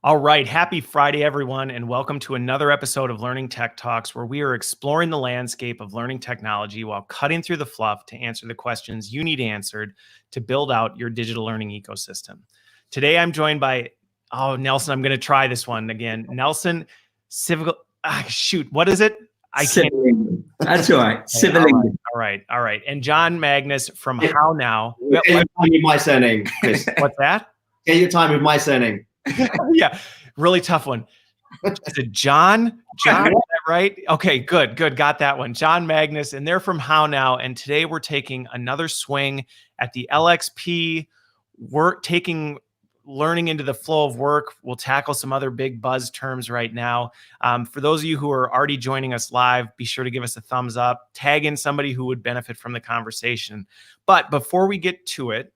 All right. Happy Friday, everyone, and welcome to another episode of Learning Tech Talks, where we are exploring the landscape of learning technology while cutting through the fluff to answer the questions you need answered to build out your digital learning ecosystem. Today, I'm joined by, Nelson, I'm going to try this one again. Nelson, what is it? I can't. That's all right. Sivalignam. All right. And John Magnus from HowNow. Get your time with my surname, Chris. What's that? Get your time with my surname. Yeah, really tough one. Is it John? John, is that right? Okay, good. Got that one. John Magnus, and they're from HowNow. And today we're taking another swing at the LXP, learning into the flow of work. We'll tackle some other big buzz terms right now. For those of you who are already joining us live, be sure to give us a thumbs up, tag in somebody who would benefit from the conversation. But before we get into it,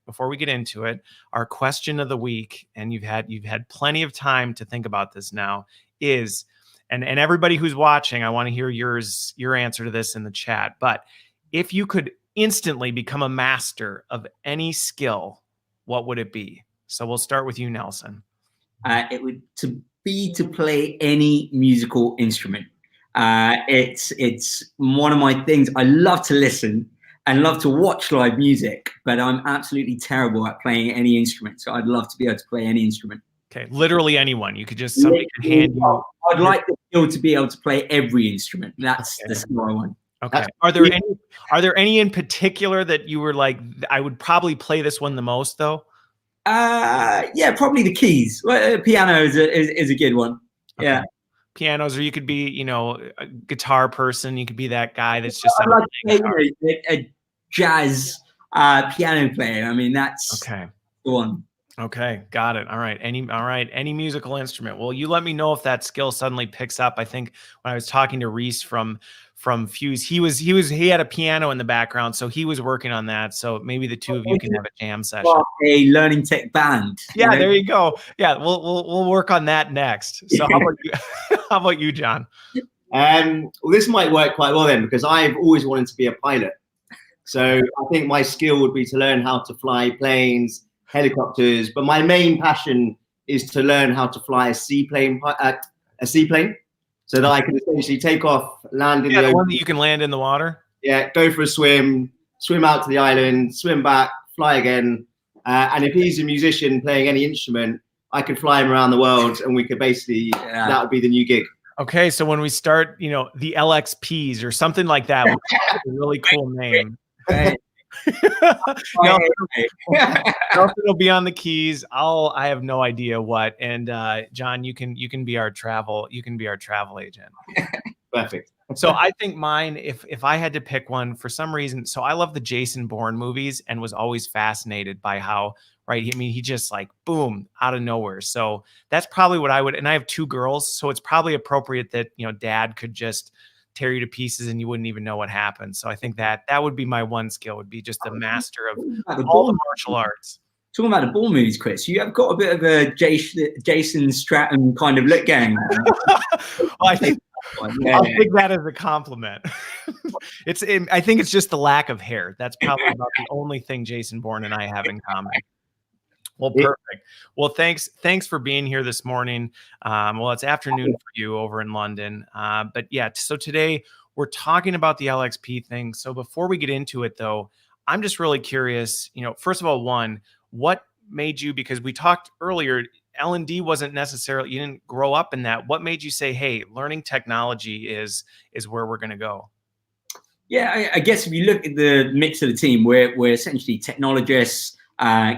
our question of the week, and you've had plenty of time to think about this now, is, and everybody who's watching, I want to hear your answer to this in the chat. But if you could instantly become a master of any skill, what would it be? So we'll start with you, Nelson. It would to play any musical instrument. It's one of my things. I love to listen and love to watch live music, but I'm absolutely terrible at playing any instrument. So I'd love to be able to play any instrument. Okay, literally anyone. You could just somebody could hand you. I'd like the skill to be able to play every instrument. That's the skill I want. Okay. Are there any in particular that you were like, I would probably play this one the most though? Yeah, probably the keys. Piano is a good one. Okay. Yeah. Pianos, or you could be, a guitar person. You could be that guy that's just a jazz piano player. I mean, that's the one. Okay, got it. All right. Any musical instrument. Well, you let me know if that skill suddenly picks up. I think when I was talking to Reese from Fuse, he had a piano in the background, so he was working on that. So maybe the two of you can have a jam session. A learning tech band. Yeah, there you go. Yeah, we'll work on that next. So how about you? How about you, John? Well, this might work quite well then, because I've always wanted to be a pilot. So I think my skill would be to learn how to fly planes, helicopters, but my main passion is to learn how to fly a seaplane, so that I can essentially take off, land in the ocean. One that you can land in the water. Yeah, go for a swim out to the island, swim back, fly again. And if he's a musician playing any instrument, I could fly him around the world, and we could basically that would be the new gig. Okay, so when we start, the LXPs or something like that, which is a really cool name. Nelson will be on the keys. I have no idea what. And John, you can be our travel agent. Perfect. So I think mine, if I had to pick one for some reason, so I love the Jason Bourne movies and was always fascinated by how, he just like boom out of nowhere. So that's probably what I would. And I have two girls, so it's probably appropriate that dad could just tear you to pieces and you wouldn't even know what happened. So I think that would be my one skill, would be just a master of all the martial arts. Talking about the Bourne movies, Chris, you have got a bit of a Jason Statham kind of look going. I'll take that as a compliment. I think it's just the lack of hair. That's probably about the only thing Jason Bourne and I have in common. Well, perfect. Well, thanks for being here this morning. Well, it's afternoon for you over in London. But yeah, so today we're talking about the LXP thing. So before we get into it, though, I'm just really curious, first of all, what made you, because we talked earlier, L&D wasn't necessarily, you didn't grow up in that. What made you say, hey, learning technology is where we're going to go? Yeah, I guess if you look at the mix of the team, we're essentially technologists,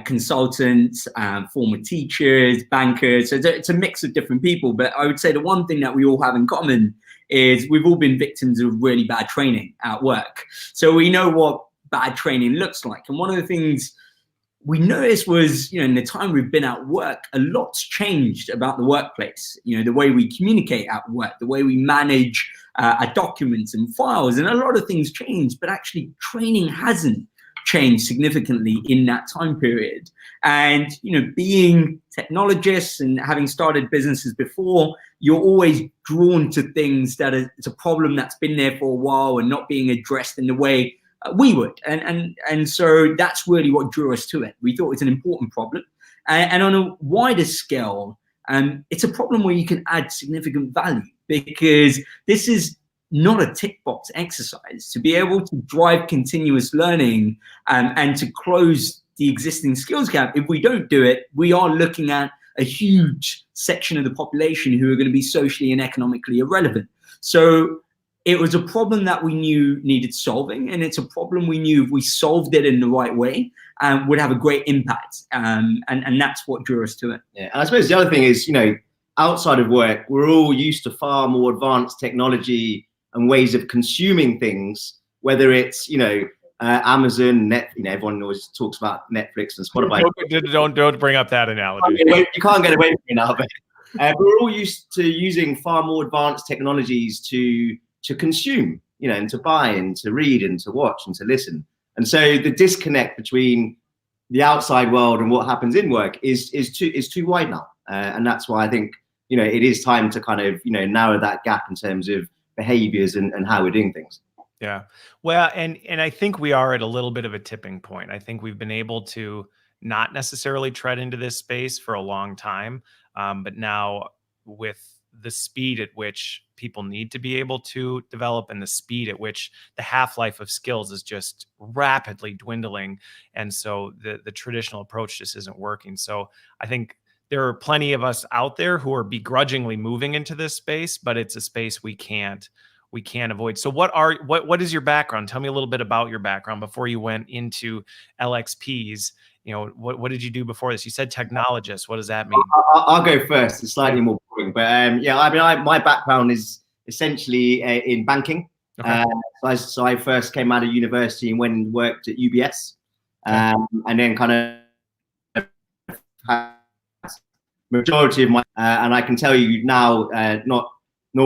consultants, former teachers, bankers. So it's a mix of different people. But I would say the one thing that we all have in common is we've all been victims of really bad training at work. So we know what bad training looks like. And one of the things we noticed was, in the time we've been at work, a lot's changed about the workplace. The way we communicate at work, the way we manage our documents and files, and a lot of things changed, but actually training hasn't changed significantly in that time period. And, being technologists and having started businesses before, you're always drawn to things that it's a problem that's been there for a while and not being addressed in the way we would. And so that's really what drew us to it. We thought it's an important problem. And on a wider scale, it's a problem where you can add significant value, because this is not a tick box exercise. To be able to drive continuous learning and to close the existing skills gap, if we don't do it, we are looking at a huge section of the population who are going to be socially and economically irrelevant. So it was a problem that we knew needed solving, and it's a problem we knew if we solved it in the right way would have a great impact. And that's what drew us to it. Yeah, and I suppose the other thing is, outside of work, we're all used to far more advanced technology and ways of consuming things, whether it's, Amazon, everyone always talks about Netflix and Spotify. Don't bring up that analogy. You can't get away from it now, but we're all used to using far more advanced technologies to consume, and to buy and to read and to watch and to listen. And so the disconnect between the outside world and what happens in work is too wide now. And that's why I think, it is time to kind of, narrow that gap in terms of behaviors and how we're doing things. Yeah. Well, and I think we are at a little bit of a tipping point. I think we've been able to not necessarily tread into this space for a long time. But now with the speed at which people need to be able to develop and the speed at which the half-life of skills is just rapidly dwindling. And so the traditional approach just isn't working. So I think there are plenty of us out there who are begrudgingly moving into this space, but it's a space we can't avoid. So what is your background? Tell me a little bit about your background before you went into LXPs. What did you do before this? You said technologist. What does that mean? I'll go first. It's slightly more boring, but my background is essentially in banking. Okay. So I first came out of university and went and worked at UBS, and then kind of had majority of my and I can tell you now, not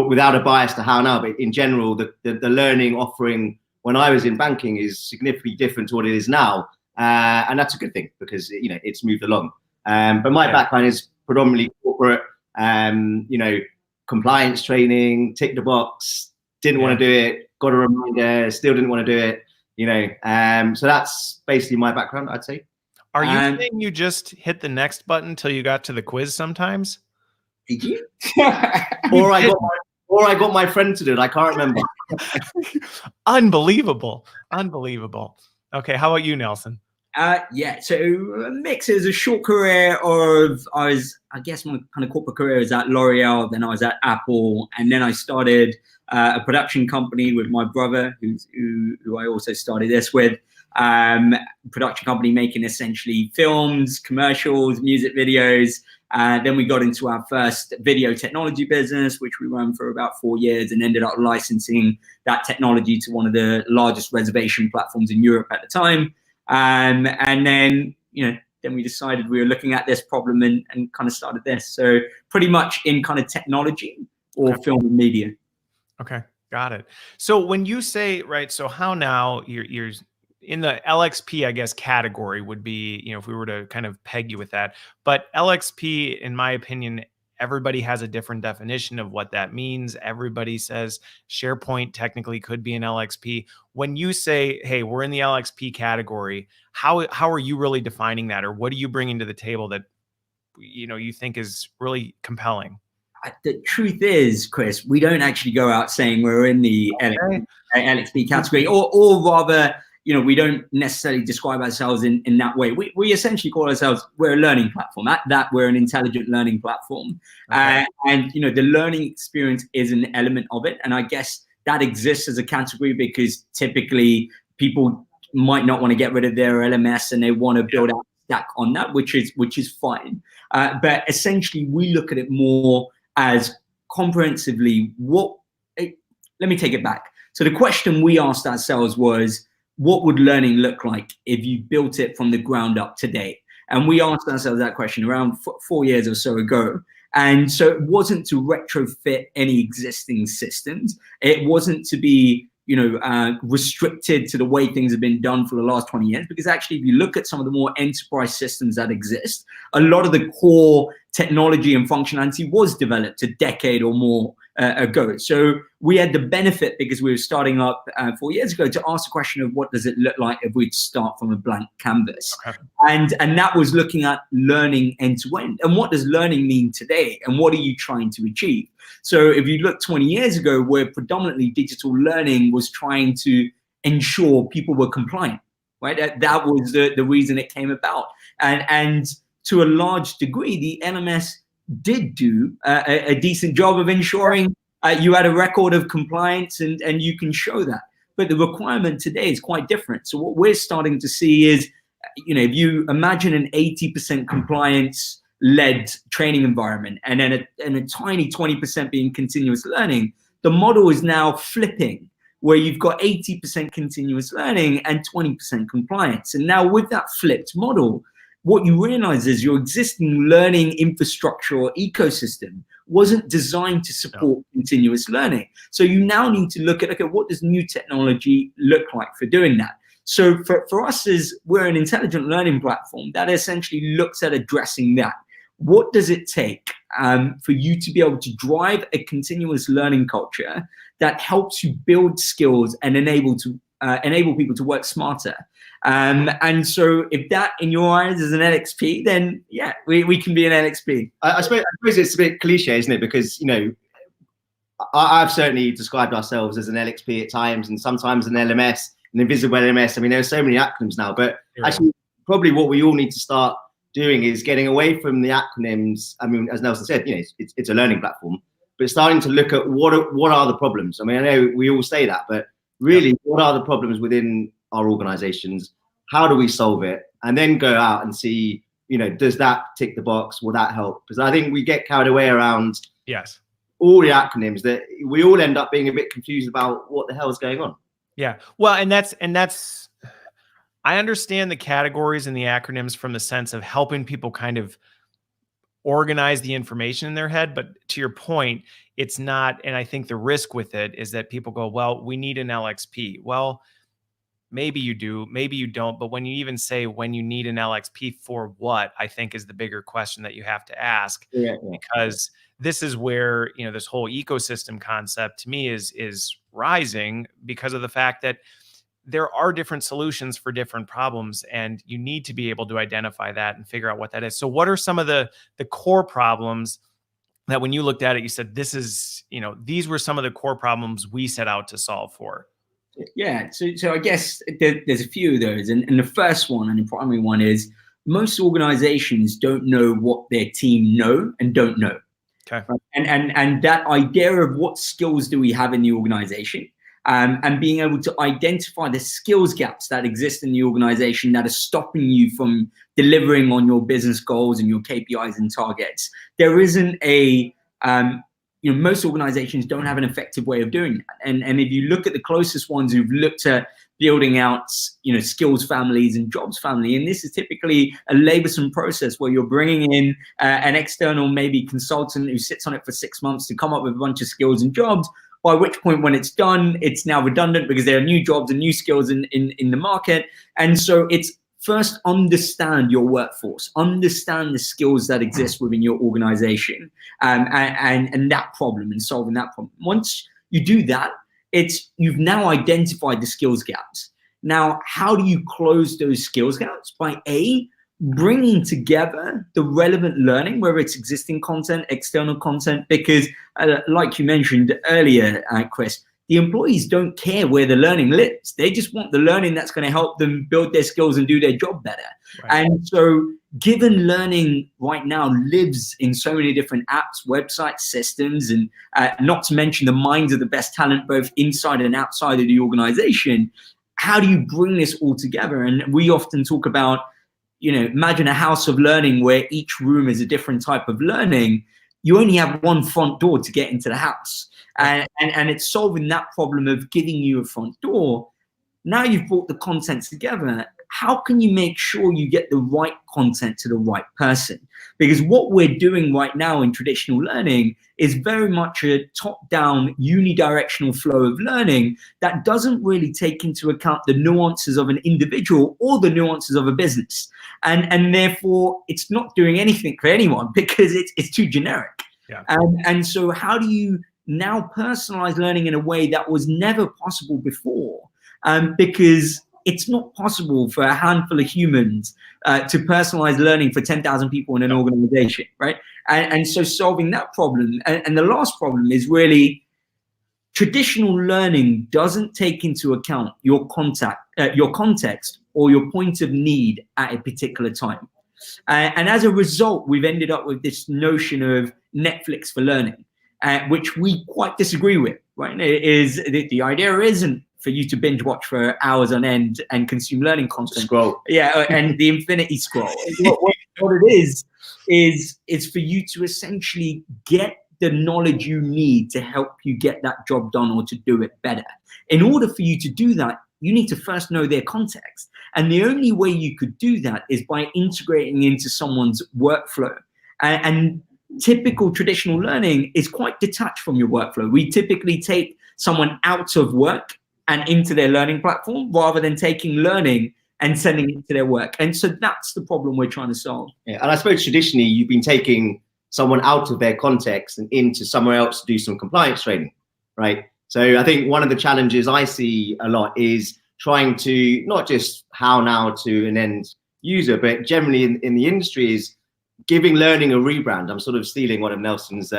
without a bias to HowNow, but in general, the learning offering when I was in banking is significantly different to what it is now. And that's a good thing because, it's moved along. But my background is predominantly corporate, compliance training, tick the box, didn't want to do it, got a reminder, still didn't want to do it, so that's basically my background, I'd say. Are you saying you just hit the next button until you got to the quiz sometimes? Did you? Or I got my friend to do it. I can't remember. Unbelievable. Okay, how about you, Nelson? So mix is a short career of, I guess my kind of corporate career is at L'Oreal, then I was at Apple, and then I started a production company with my brother, who I also started this with. Production company making essentially films, commercials, music videos. Then we got into our first video technology business, which we ran for about 4 years and ended up licensing that technology to one of the largest reservation platforms in Europe at the time. And then, then we decided we were looking at this problem and kind of started this. So pretty much in kind of technology or film and media. Okay, got it. So when you say, right, so HowNow, you're in the LXP, I guess, category would be, if we were to kind of peg you with that. But LXP, in my opinion, everybody has a different definition of what that means. Everybody says SharePoint technically could be an LXP. When you say, hey, we're in the LXP category, how are you really defining that? Or what are you bringing to the table that, you think is really compelling? The truth is, Chris, we don't actually go out saying we're in the LXP category, or rather, we don't necessarily describe ourselves in that way. We essentially call ourselves, we're a learning platform. That we're an intelligent learning platform. Okay. And the learning experience is an element of it. And I guess that exists as a category because typically people might not want to get rid of their LMS and they want to build out a stack on that, which is fine. But essentially we look at it more as comprehensively let me take it back. So the question we asked ourselves was, what would learning look like if you built it from the ground up today? And we asked ourselves that question around 4 years or so ago. And so it wasn't to retrofit any existing systems. It wasn't to be, restricted to the way things have been done for the last 20 years. Because actually, if you look at some of the more enterprise systems that exist, a lot of the core technology and functionality was developed a decade or more ago. So we had the benefit, because we were starting up 4 years ago, to ask the question of what does it look like if we'd start from a blank canvas. Okay. And that was looking at learning end to end. And what does learning mean today? And what are you trying to achieve? So if you look 20 years ago, where predominantly digital learning was trying to ensure people were compliant, right? That was the reason it came about. And to a large degree, the LMS did do a decent job of ensuring you had a record of compliance, and you can show that. But the requirement today is quite different. So what we're starting to see is, if you imagine an 80% compliance-led training environment, and then a tiny 20% being continuous learning, the model is now flipping, where you've got 80% continuous learning and 20% compliance. And now with that flipped model, what you realize is your existing learning infrastructure or ecosystem wasn't designed to support continuous learning. So you now need to look at, okay, what does new technology look like for doing that? So for us, we're an intelligent learning platform that essentially looks at addressing that. What does it take for you to be able to drive a continuous learning culture that helps you build skills and enable people to work smarter? And so if that in your eyes is an LXP, then yeah, we can be an LXP. I suppose it's a bit cliche, isn't it? Because, I've certainly described ourselves as an LXP at times, and sometimes an LMS, an invisible LMS. I mean, there's so many acronyms now, but actually probably what we all need to start doing is getting away from the acronyms. I mean, as Nelson said, it's a learning platform, but starting to look at what are the problems. I mean, I know we all say that, but really, what are the problems within our organizations? How do we solve it? And then go out and see, does that tick the box? Will that help? Because I think we get carried away around all the acronyms that we all end up being a bit confused about what the hell is going on. Yeah. Well, and that's I understand the categories and the acronyms from the sense of helping people kind of organize the information in their head. But to your point, it's not. And I think the risk with it is that people go, well, we need an LXP. Well, maybe you do, maybe you don't. But when you even say when you need an LXP for what, I think is the bigger question that you have to ask. Because this is where, this whole ecosystem concept to me is rising, because of the fact that there are different solutions for different problems, and you need to be able to identify that and figure out what that is. So what are some of the core problems that when you looked at it, you said, this is, these were some of the core problems we set out to solve for? Yeah, so I guess there's a few of those. And the first one, and the primary one, is most organizations don't know what their team know and don't know. Okay. Right? And that idea of what skills do we have in the organization, and being able to identify the skills gaps that exist in the organization that are stopping you from delivering on your business goals and your KPIs and targets. There isn't most organizations don't have an effective way of doing that. And if you look at the closest ones who've looked at building out, skills families and jobs family, and this is typically a laborsome process where you're bringing in an external, maybe consultant who sits on it for 6 months to come up with a bunch of skills and jobs, by which point when it's done, it's now redundant because there are new jobs and new skills in the market. And so it's first understand your workforce, understand the skills that exist within your organization, and that problem, and solving that problem. Once you do that, you've now identified the skills gaps. Now, how do you close those skills gaps? By bringing together the relevant learning, whether it's existing content, external content, because like you mentioned earlier, Chris, the employees don't care where the learning lives. They just want the learning that's going to help them build their skills and do their job better. Right. And so given learning right now lives in so many different apps, websites, systems, and not to mention the minds of the best talent, both inside and outside of the organization, how do you bring this all together? And we often talk about, imagine a house of learning where each room is a different type of learning. You only have one front door to get into the house. And it's solving that problem of giving you a front door. Now you've brought the content together. How can you make sure you get the right content to the right person? Because what we're doing right now in traditional learning is very much a top-down unidirectional flow of learning that doesn't really take into account the nuances of an individual or the nuances of a business. And therefore, it's not doing anything for anyone because it's too generic. Yeah. And so how do you now personalize learning in a way that was never possible before, because it's not possible for a handful of humans to personalize learning for 10,000 people in an organization, right? And so solving that problem. And the last problem is really traditional learning doesn't take into account your context or your point of need at a particular time. And as a result, we've ended up with this notion of Netflix for learning, which we quite disagree with, right? It is, the idea isn't for you to binge watch for hours on end and consume learning content. Scroll. Yeah, and the infinity scroll. What it is for you to essentially get the knowledge you need to help you get that job done or to do it better. In order for you to do that, you need to first know their context. And the only way you could do that is by integrating into someone's workflow. And typical traditional learning is quite detached from your workflow. We typically take someone out of work and into their learning platform rather than taking learning and sending it to their work. And so that's the problem we're trying to solve. Yeah, and I suppose traditionally you've been taking someone out of their context and into somewhere else to do some compliance training, right? So I think one of the challenges I see a lot is trying to not just HowNow to an end user, but generally in the industry is giving learning a rebrand. I'm sort of stealing one of Nelson's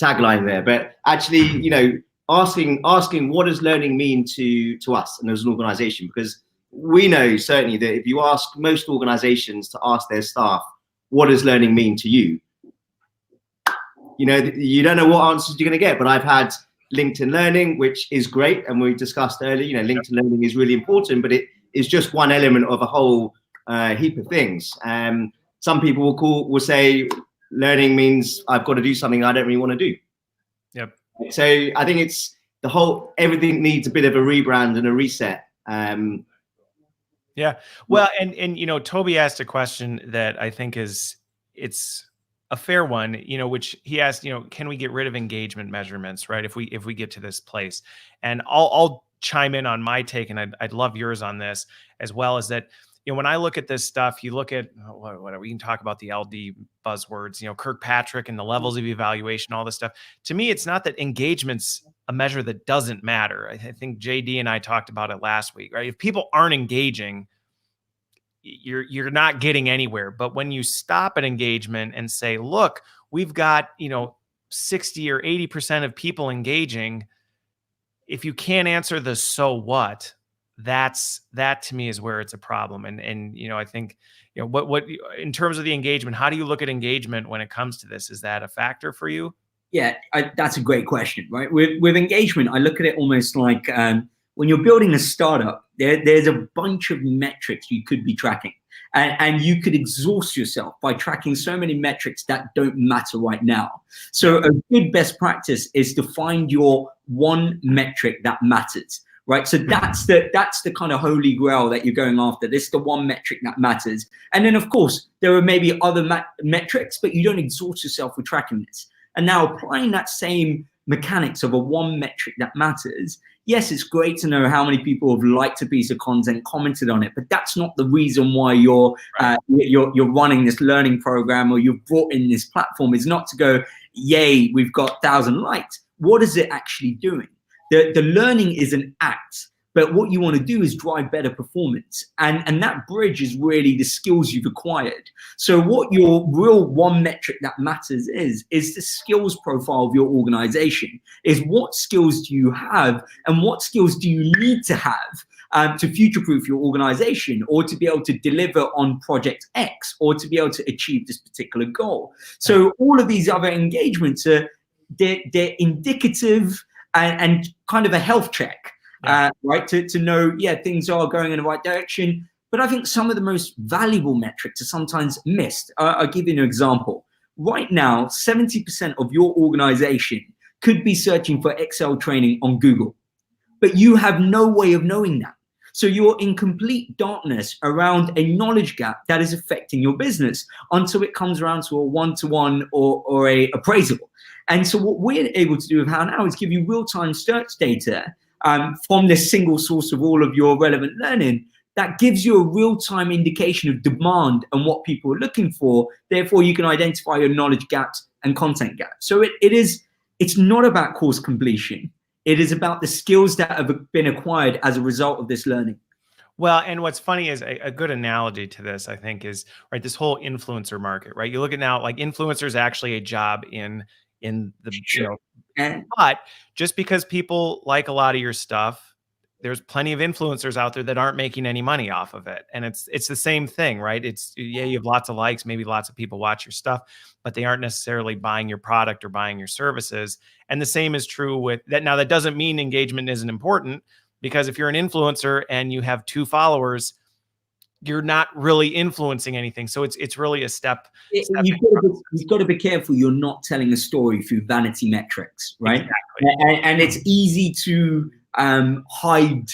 tagline there, but actually, you know, asking what does learning mean to us and as an organization? Because we know certainly that if you ask most organizations to ask their staff, what does learning mean to you? You know, you don't know what answers you're going to get, but I've had LinkedIn Learning, which is great. And we discussed earlier, you know, LinkedIn Learning is really important, but it is just one element of a whole heap of things. Some people will say learning means I've got to do something I don't really want to do. Yep. So I think it's everything needs a bit of a rebrand and a reset. Yeah. Well, and you know, Toby asked a question that I think it's a fair one, you know, which he asked, you know, can we get rid of engagement measurements, right? If we get to this place, and I'll chime in on my take, and I'd love yours on this as well. Is that, you know, when I look at this stuff, you look at what we can talk about the LD buzzwords, you know, Kirkpatrick and the levels of evaluation, all this stuff. To me, it's not that engagement's a measure that doesn't matter. I think JD and I talked about it last week, right? If people aren't engaging, you're not getting anywhere. But when you stop at engagement and say, look, we've got, you know, 60 or 80% of people engaging. If you can't answer the so what, that to me is where it's a problem. And you know, I think, you know, what in terms of the engagement, how do you look at engagement when it comes to this? Is that a factor for you? Yeah, that's a great question, right? With engagement, I look at it almost like when you're building a startup, there's a bunch of metrics you could be tracking. And you could exhaust yourself by tracking so many metrics that don't matter right now. So a good best practice is to find your one metric that matters, right? So that's the kind of holy grail that you're going after. This is the one metric that matters. And then, of course, there are maybe other metrics, but you don't exhaust yourself with tracking this. And now applying that same mechanics of a one metric that matters, yes, it's great to know how many people have liked a piece of content, commented on it, but that's not the reason why you're running this learning program or you've brought in this platform. Is not to go, yay, we've got 1,000 likes. What is it actually doing? The learning is an act, but what you want to do is drive better performance. And that bridge is really the skills you've acquired. So what your real one metric that matters is the skills profile of your organization. Is what skills do you have and what skills do you need to have to future-proof your organization or to be able to deliver on project X or to be able to achieve this particular goal. So all of these other engagements they're indicative and kind of a health check. Right, to know, yeah, things are going in the right direction. But I think some of the most valuable metrics are sometimes missed. I'll give you an example. Right now, 70% of your organization could be searching for Excel training on Google, but you have no way of knowing that. So you're in complete darkness around a knowledge gap that is affecting your business until it comes around to a one-to-one or a appraisal. And so what we're able to do with HowNow is give you real-time search data from this single source of all of your relevant learning that gives you a real-time indication of demand and what people are looking for. Therefore, you can identify your knowledge gaps and content gaps. So it is it's not about course completion. It is about the skills that have been acquired as a result of this learning. Well, and what's funny is a good analogy to this, I think, is right, this whole influencer market, right? You look at now, like influencers actually a job in the, but just because people like a lot of your stuff, there's plenty of influencers out there that aren't making any money off of it. And it's the same thing, right? It's, yeah, you have lots of likes, maybe lots of people watch your stuff, but they aren't necessarily buying your product or buying your services. And the same is true with that. Now, that doesn't mean engagement isn't important, because if you're an influencer and you have 2 followers, you're not really influencing anything. So it's really a step. You've got to be careful. You're not telling a story through vanity metrics, right? Exactly. And it's easy to hide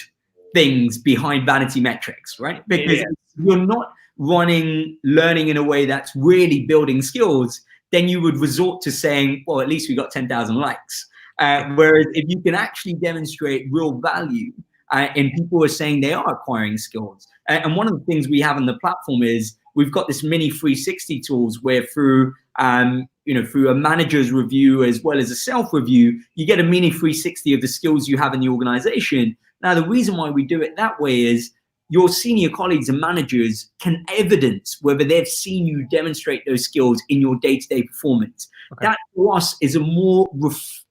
things behind vanity metrics, right? Because you're not running learning in a way that's really building skills, then you would resort to saying, well, at least we got 10,000 likes. Whereas if you can actually demonstrate real value, and people are saying they are acquiring skills. And one of the things we have on the platform is we've got this mini 360 tools where through through a manager's review as well as a self-review, you get a mini 360 of the skills you have in the organization. Now, the reason why we do it that way is your senior colleagues and managers can evidence whether they've seen you demonstrate those skills in your day-to-day performance. Okay. That for us is a more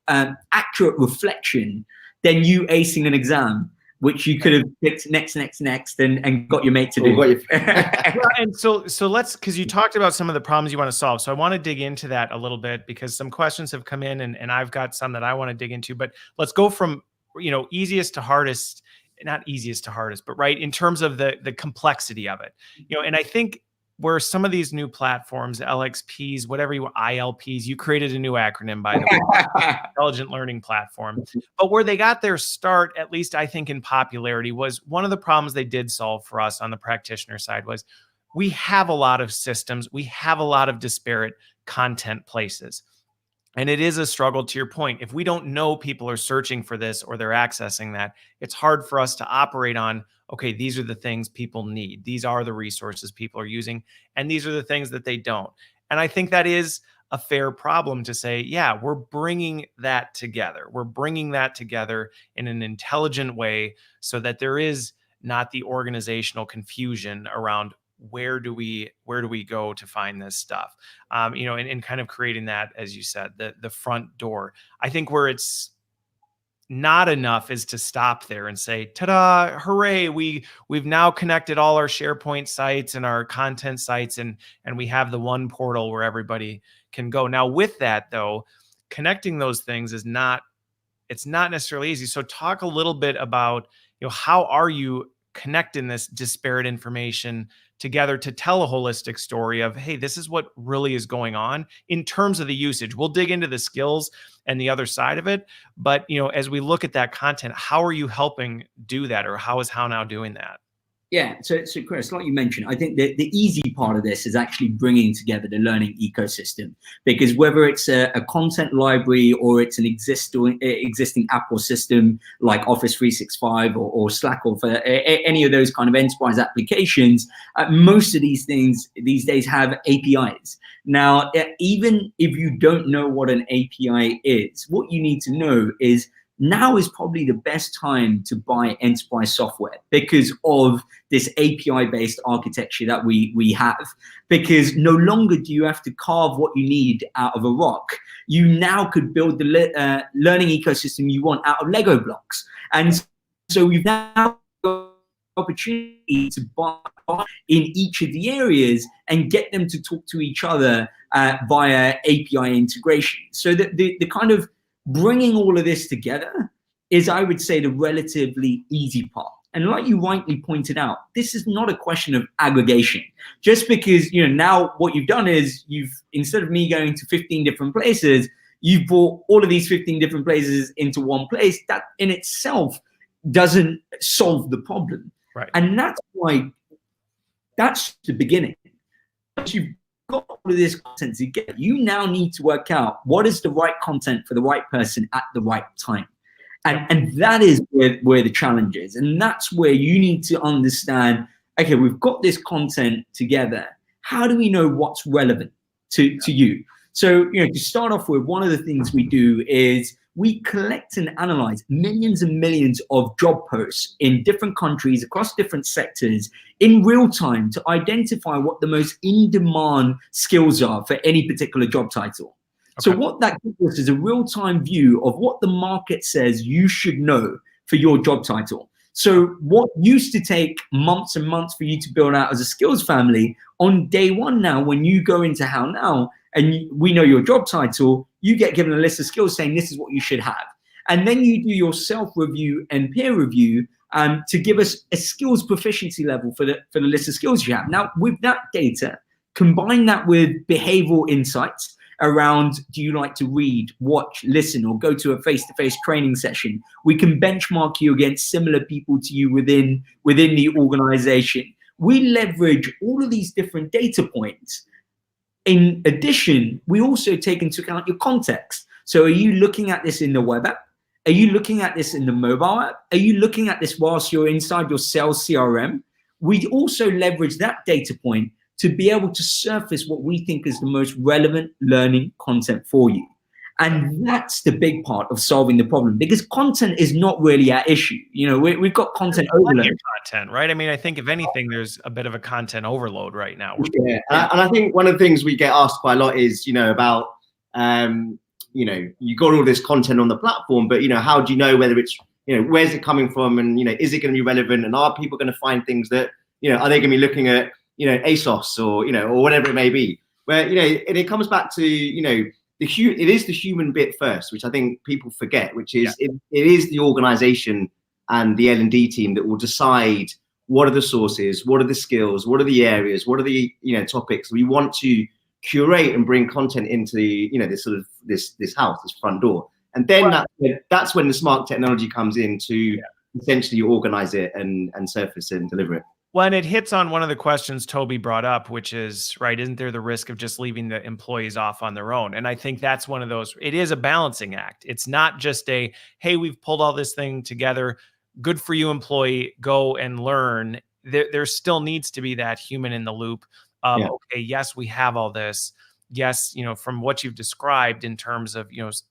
accurate reflection than you acing an exam, which you could have picked next, and got your mate to do. Well, and so let's, because you talked about some of the problems you want to solve. So I want to dig into that a little bit, because some questions have come in, and I've got some that I want to dig into. But let's go from, easiest to hardest, not easiest to hardest, but right in terms of the complexity of it. And I think where some of these new platforms, LXPs, whatever ILPs, you created a new acronym, by the way, Intelligent Learning Platform. But where they got their start, at least I think in popularity, was one of the problems they did solve for us on the practitioner side was we have a lot of systems. We have a lot of disparate content places. And it is a struggle, to your point. If we don't know people are searching for this or they're accessing that, it's hard for us to operate on, okay, these are the things people need. These are the resources people are using, and these are the things that they don't. And I think that is a fair problem to say, yeah, we're bringing that together. We're bringing that together in an intelligent way so that there is not the organizational confusion around where do we go to find this stuff, and kind of creating that, as you said, the front door. I think where it's not enough is to stop there and say, ta-da, hooray, we've now connected all our SharePoint sites and our content sites, and we have the one portal where everybody can go. Now, with that though, connecting those things it's not necessarily easy. So talk a little bit about, how are you connecting this disparate information together to tell a holistic story of, hey, this is what really is going on in terms of the usage. We'll dig into the skills and the other side of it. But, as we look at that content, how are you helping do that? Or how is HowNow doing that? Yeah, so Chris, like you mentioned, I think that the easy part of this is actually bringing together the learning ecosystem, because whether it's a content library or it's an existing app or system like Office 365 or Slack or for any of those kind of enterprise applications, most of these things these days have APIs. Now, even if you don't know what an API is, what you need to know is now is probably the best time to buy enterprise software because of this API-based architecture that we have. Because no longer do you have to carve what you need out of a rock. You now could build the learning ecosystem you want out of Lego blocks. And so we've now got the opportunity to buy in each of the areas and get them to talk to each other via API integration. So that the kind of bringing all of this together is, I would say, the relatively easy part. And like you rightly pointed out, this is not a question of aggregation. Just because, now what you've done is instead of me going to 15 different places, you've brought all of these 15 different places into one place. That in itself doesn't solve the problem. Right. And that's why that's the beginning. Once you've got all of this content together, you now need to work out what is the right content for the right person at the right time. And that is where the challenge is. And that's where you need to understand, okay, we've got this content together. How do we know what's relevant to you? So, to start off with, one of the things we do is we collect and analyze millions and millions of job posts in different countries across different sectors in real time to identify what the most in-demand skills are for any particular job title. Okay. So what that gives us is a real-time view of what the market says you should know for your job title. So what used to take months and months for you to build out as a skills family, on day one now, when you go into HowNow and we know your job title, you get given a list of skills saying this is what you should have. And then you do your self-review and peer review to give us a skills proficiency level for the list of skills you have. Now, with that data, combine that with behavioral insights around, do you like to read, watch, listen, or go to a face-to-face training session? We can benchmark you against similar people to you within the organization. We leverage all of these different data points. In addition, we also take into account your context. So are you looking at this in the web app? Are you looking at this in the mobile app? Are you looking at this whilst you're inside your sales CRM? We also leverage that data point to be able to surface what we think is the most relevant learning content for you. And that's the big part of solving the problem, because content is not really our issue. We've got content overload. Content, right? I mean, I think if anything, there's a bit of a content overload right now. Yeah, and I think one of the things we get asked quite a lot is, about, you got all this content on the platform, but, how do you know whether it's, where's it coming from? And, is it going to be relevant? And are people going to find things that, are they going to be looking at, ASOS or, or whatever it may be, where, and it comes back to, it is the human bit first, which I think people forget, which is it is the organization and the L&D team that will decide what are the sources, what are the skills, what are the areas, what are the, topics we want to curate and bring content into, this sort of this house, this front door. And then that's when the smart technology comes in to essentially organize it and surface it and deliver it. Well, and it hits on one of the questions Toby brought up, which is, right, isn't there the risk of just leaving the employees off on their own? And I think that's one of those, it is a balancing act. It's not just a, hey, we've pulled all this thing together, good for you, employee, go and learn. There still needs to be that human in the loop of, okay, yes, we have all this. Yes, from what you've described in terms of,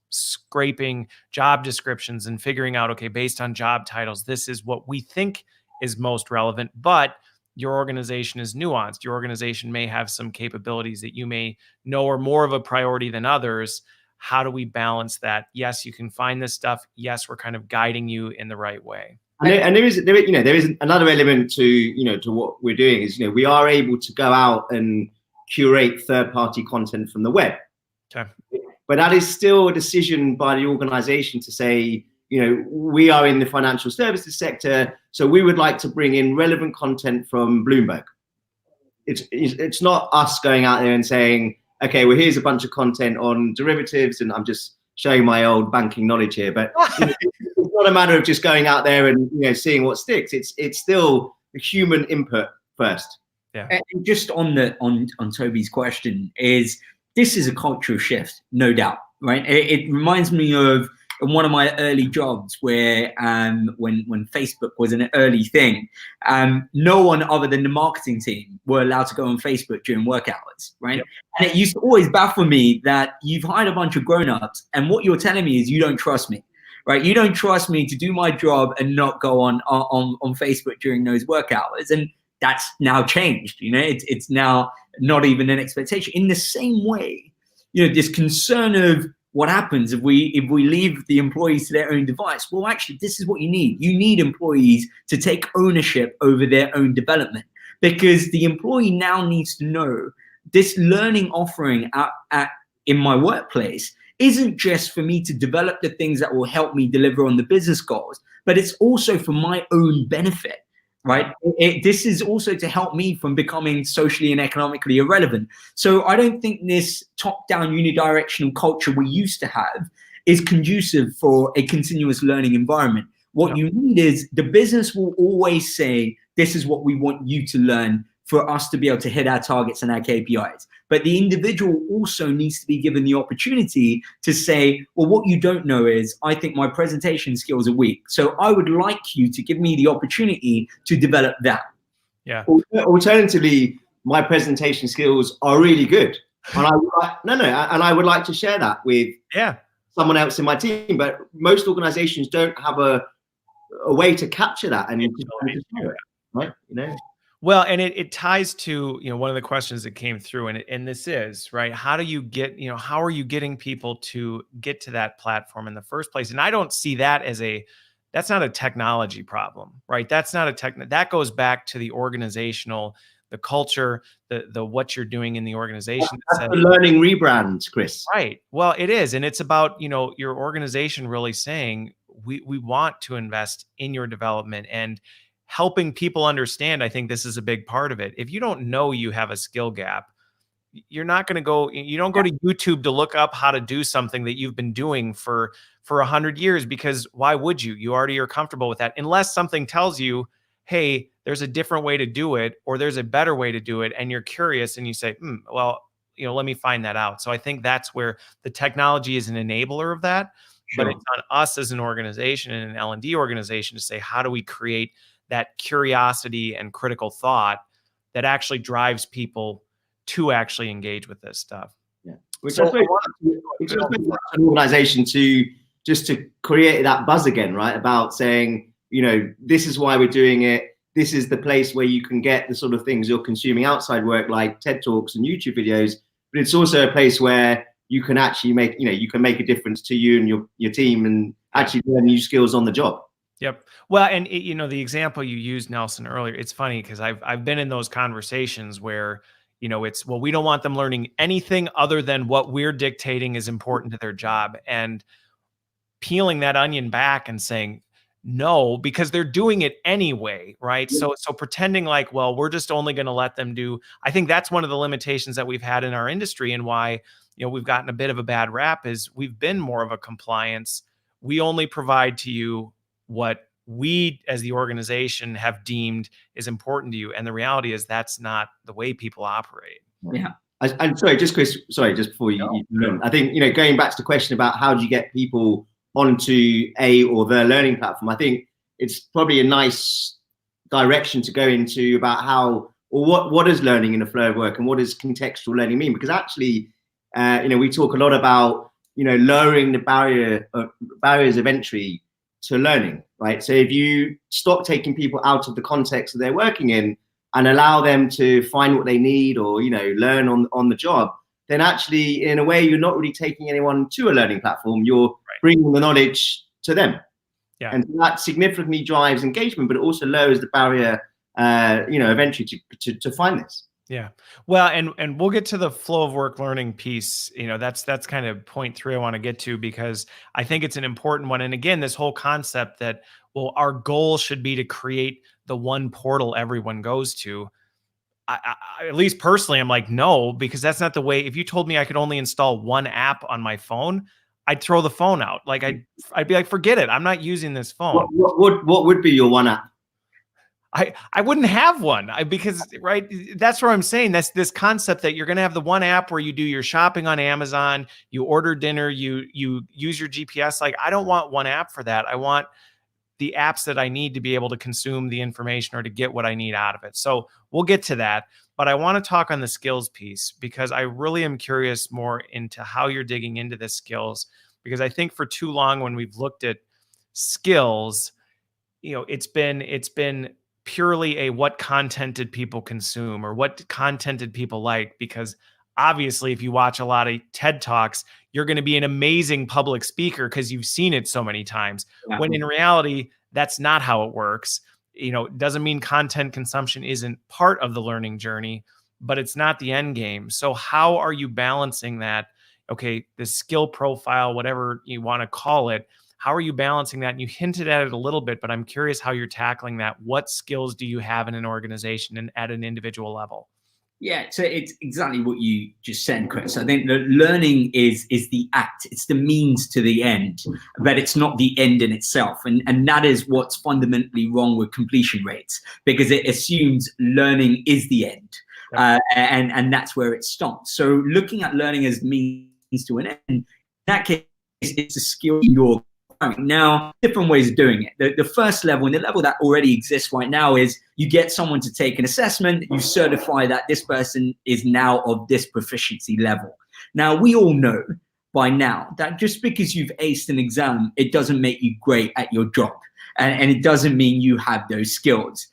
scraping job descriptions and figuring out, okay, based on job titles, this is what we think is most relevant, but your organization is nuanced. Your organization may have some capabilities that you may know are more of a priority than others. How do we balance that? Yes, you can find this stuff. Yes, we're kind of guiding you in the right way. And there is another element to, to what we're doing is, we are able to go out and curate third-party content from the web. Okay. But that is still a decision by the organization to say, we are in the financial services sector, so we would like to bring in relevant content from Bloomberg. It's not us going out there and saying, okay, well, here's a bunch of content on derivatives, and I'm just showing my old banking knowledge here. But it's not a matter of just going out there and seeing what sticks. It's still the human input first. Yeah. And just on Toby's question, this is a cultural shift, no doubt, right? It reminds me of one of my early jobs where when Facebook was an early thing, no one other than the marketing team were allowed to go on Facebook during work hours, right? Yep. And it used to always baffle me that you've hired a bunch of grown-ups and what you're telling me is you don't trust me, right? You don't trust me to do my job and not go on Facebook during those work hours. And that's now changed, it's now not even an expectation. In the same way, this concern of what happens if we leave the employees to their own device? Well, actually, this is what you need. You need employees to take ownership over their own development, because the employee now needs to know this learning offering in my workplace isn't just for me to develop the things that will help me deliver on the business goals, but it's also for my own benefit. Right. This is also to help me from becoming socially and economically irrelevant. So I don't think this top-down unidirectional culture we used to have is conducive for a continuous learning environment. What you need is the business will always say, this is what we want you to learn for us to be able to hit our targets and our KPIs. But the individual also needs to be given the opportunity to say, well, what you don't know is I think my presentation skills are weak. So I would like you to give me the opportunity to develop that. Yeah. Alternatively, my presentation skills are really good. And I would like to share that with someone else in my team. But most organizations don't have a way to capture that and to share it, right? You know. Well, and it ties to, you know, one of the questions that came through, and this is, right, how do you get, you know, how are you getting people to get to that platform in the first place? And I don't see that as that's not a technology problem, right? That's not that goes back to the organizational, the culture, the what you're doing in the organization. That's the learning rebrand, Chris. Right. Well, it is. And it's about, you know, your organization really saying, we want to invest in your development and helping people understand. I think this is a big part of it. If you don't know you have a skill gap, you're not going to go, you don't go to YouTube to look up how to do something that you've been doing for 100 years, because why would you? You already are comfortable with that, unless something tells you, hey, there's a different way to do it, or there's a better way to do it. And you're curious and you say, well, you know, let me find that out. So I think that's where the technology is an enabler of that, but it's on us as an organization and an L&D organization to say, how do we create that curiosity and critical thought that actually drives people to actually engage with this stuff. Yeah. Which I think an organization to create that buzz again, right? About saying, you know, this is why we're doing it. This is the place where you can get the sort of things you're consuming outside work, like TED Talks and YouTube videos. But it's also a place where you can actually make a difference to you and your team and actually learn new skills on the job. Yep. Well, and you know, the example you used, Nelson, earlier, it's funny because I've been in those conversations where, you know, it's, well, we don't want them learning anything other than what we're dictating is important to their job, and peeling that onion back and saying, no, because they're doing it anyway, right? So pretending like, well, we're just only going to let them do, I think that's one of the limitations that we've had in our industry, and why, you know, we've gotten a bit of a bad rap is we've been more of a compliance. We only provide to you what we as the organization have deemed is important to you. And the reality is that's not the way people operate. Yeah. I'm sorry, just Chris, just before you I think, you know, going back to the question about how do you get people onto a or the learning platform, I think it's probably a nice direction to go into about how, or what is learning in the flow of work and what does contextual learning mean? Because actually, you know, we talk a lot about, you know, lowering the barriers of entry to learning, right? So if you stop taking people out of the context that they're working in and allow them to find what they need or, you know, learn on the job, then actually, in a way, you're not really taking anyone to a learning platform. You're bringing the knowledge to them. Yeah. And that significantly drives engagement, but it also lowers the barrier, you know, of entry to find this. Yeah. Well, and we'll get to the flow of work learning piece. You know, that's kind of point 3 I want to get to, because I think it's an important one. And again, this whole concept that, well, our goal should be to create the one portal everyone goes to. I at least personally, I'm like, no, because that's not the way. If you told me I could only install one app on my phone, I'd throw the phone out. Like I'd be like, forget it. I'm not using this phone. What would be your one app? I wouldn't have one because, right, that's what I'm saying. That's this concept that you're going to have the one app where you do your shopping on Amazon, you order dinner, you use your GPS. Like, I don't want one app for that. I want the apps that I need to be able to consume the information or to get what I need out of it. So we'll get to that. But I want to talk on the skills piece, because I really am curious more into how you're digging into the skills, because I think for too long when we've looked at skills, you know, it's been purely a what content did people consume or what content did people like, because obviously if you watch a lot of TED Talks, you're going to be an amazing public speaker because you've seen it so many times. Yeah. When in reality, that's not how it works. You know, it doesn't mean content consumption isn't part of the learning journey, but it's not the end game. So how are you balancing that? Okay, the skill profile, whatever you want to call it, how are you balancing that? And you hinted at it a little bit, but I'm curious how you're tackling that. What skills do you have in an organization and at an individual level? Yeah, so it's exactly what you just said, Chris. I think that learning is the act. It's the means to the end, but it's not the end in itself. And that is what's fundamentally wrong with completion rates, because it assumes learning is the end. And that's where it stops. So looking at learning as means to an end, in that case, it's a skill you're Now, different ways of doing it. The first level, and the level that already exists right now, is you get someone to take an assessment, you certify that this person is now of this proficiency level. Now, we all know by now that just because you've aced an exam, it doesn't make you great at your job. And it doesn't mean you have those skills.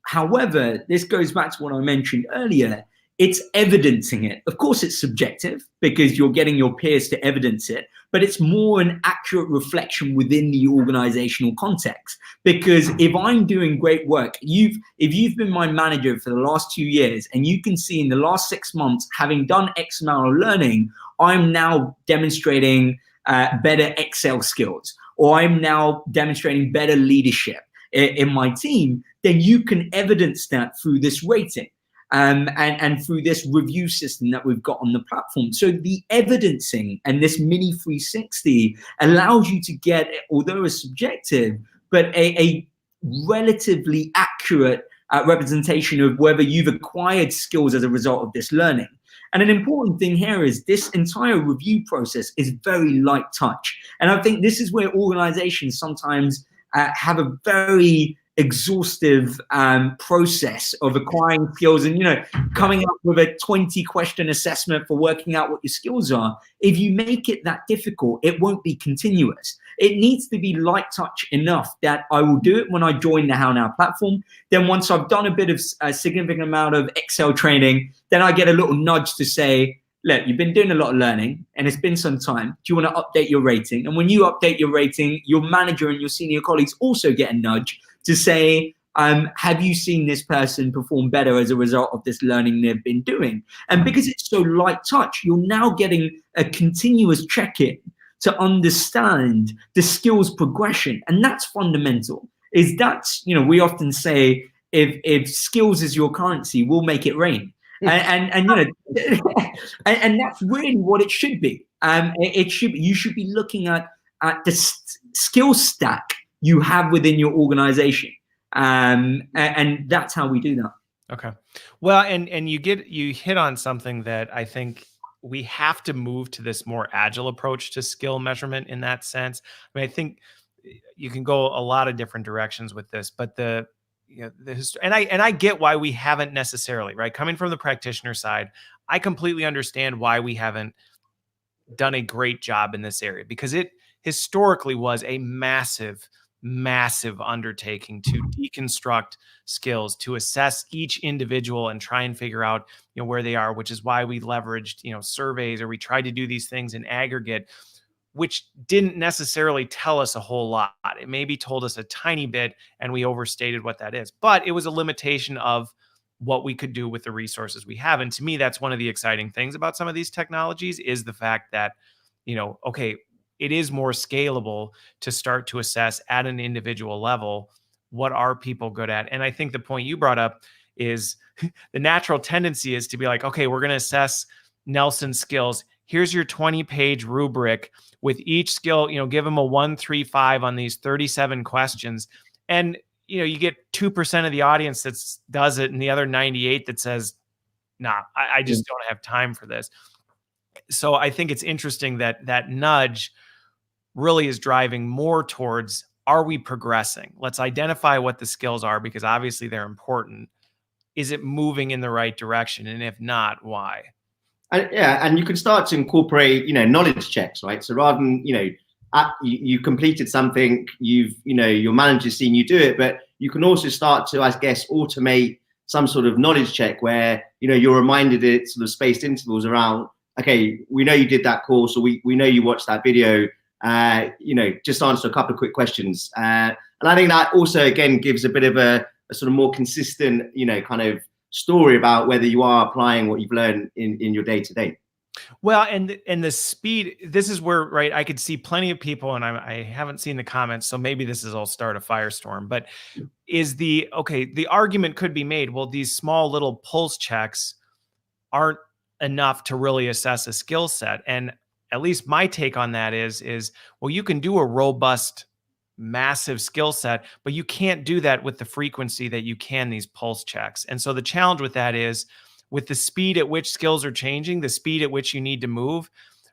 However, this goes back to what I mentioned earlier. It's evidencing it. Of course, it's subjective because you're getting your peers to evidence it, but it's more an accurate reflection within the organizational context. Because if I'm doing great work, if you've been my manager for the last 2 years, and you can see in the last 6 months, having done X amount of learning, I'm now demonstrating better Excel skills, or I'm now demonstrating better leadership in my team, then you can evidence that through this rating. And through this review system that we've got on the platform. So the evidencing and this mini 360 allows you to get, although it's subjective, but a relatively accurate representation of whether you've acquired skills as a result of this learning. And an important thing here is this entire review process is very light touch. And I think this is where organizations sometimes have a very exhaustive process of acquiring skills and, coming up with a 20-question assessment for working out what your skills are. If you make it that difficult, it won't be continuous. It needs to be light touch enough that I will do it when I join the HowNow platform. Then once I've done a bit of a significant amount of Excel training, then I get a little nudge to say, look, you've been doing a lot of learning and it's been some time. Do you want to update your rating? And when you update your rating, your manager and your senior colleagues also get a nudge to say, have you seen this person perform better as a result of this learning they've been doing? And because it's so light touch, you're now getting a continuous check-in to understand the skills progression. And that's fundamental. We often say, if skills is your currency, we'll make it rain. And that's really what it should be. You should be looking at the skill stack you have within your organization. And that's how we do that. Okay. Well, and you hit on something that I think we have to move to this more agile approach to skill measurement in that sense. I mean, I think you can go a lot of different directions with this, but I get why we haven't necessarily, right? Coming from the practitioner side, I completely understand why we haven't done a great job in this area, because it historically was a massive undertaking to deconstruct skills, to assess each individual and try and figure out, where they are, which is why we leveraged, surveys, or we tried to do these things in aggregate, which didn't necessarily tell us a whole lot. It maybe told us a tiny bit and we overstated what that is, but it was a limitation of what we could do with the resources we have. And to me, that's one of the exciting things about some of these technologies, is the fact that, okay, it is more scalable to start to assess at an individual level, what are people good at? And I think the point you brought up is the natural tendency is to be like, okay, we're going to assess Nelson's skills. Here's your 20-page rubric with each skill, give them a 1, 3, 5 on these 37 questions. And, you get 2% of the audience that does it and the other 98 that says, nah, I just don't have time for this. So I think it's interesting that nudge really is driving more towards, are we progressing? Let's identify what the skills are, because obviously they're important. Is it moving in the right direction? And if not, why? And you can start to incorporate, knowledge checks, right? So rather than, you completed something, your manager's seen you do it, but you can also start to, I guess, automate some sort of knowledge check where, you're reminded at sort of spaced intervals around, okay, we know you did that course, or we know you watched that video, just answer a couple of quick questions. And I think that also, again, gives a bit of a sort of more consistent, kind of story about whether you are applying what you've learned in your day-to-day. Well, and the speed, this is where, right, I could see plenty of people, and I haven't seen the comments, so maybe this is all start a firestorm, but the argument could be made, well, these small little pulse checks aren't enough to really assess a skill set. And at least my take on that is, well, you can do a robust, massive skill set, but you can't do that with the frequency that you can these pulse checks. And so the challenge with that is, with the speed at which skills are changing, the speed at which you need to move,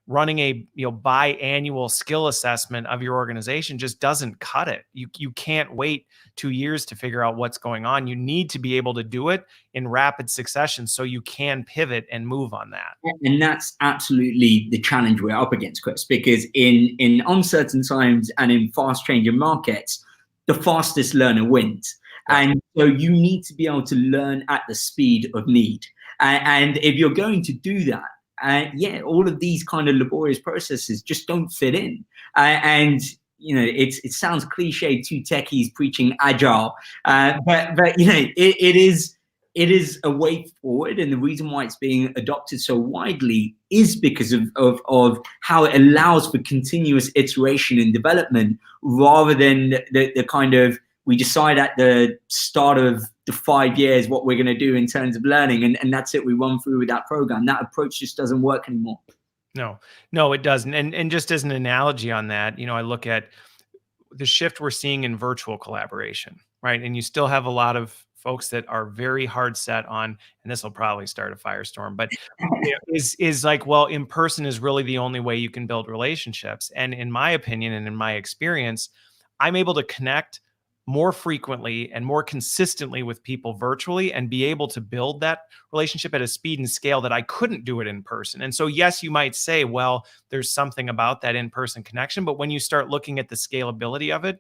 running a biannual skill assessment of your organization just doesn't cut it. You can't wait 2 years to figure out what's going on. You need to be able to do it in rapid succession so you can pivot and move on that. And that's absolutely the challenge we're up against, Chris, because in uncertain times and in fast changing markets, the fastest learner wins. And so you need to be able to learn at the speed of need. And if you're going to do that, all of these kind of laborious processes just don't fit in. And it sounds cliche, two techies preaching agile, but it is a way forward. And the reason why it's being adopted so widely is because of how it allows for continuous iteration and development, rather than the kind of, we decide at the start of the 5 years what we're going to do in terms of learning, and that's it, we run through with that program. That approach just doesn't work anymore. No, it doesn't. And just as an analogy on that, I look at the shift we're seeing in virtual collaboration, right? And you still have a lot of folks that are very hard set on, and this will probably start a firestorm, but is like, well, in person is really the only way you can build relationships. And in my opinion, and in my experience, I'm able to connect more frequently and more consistently with people virtually and be able to build that relationship at a speed and scale that I couldn't do it in person. And so, yes, you might say, well, there's something about that in-person connection, but when you start looking at the scalability of it,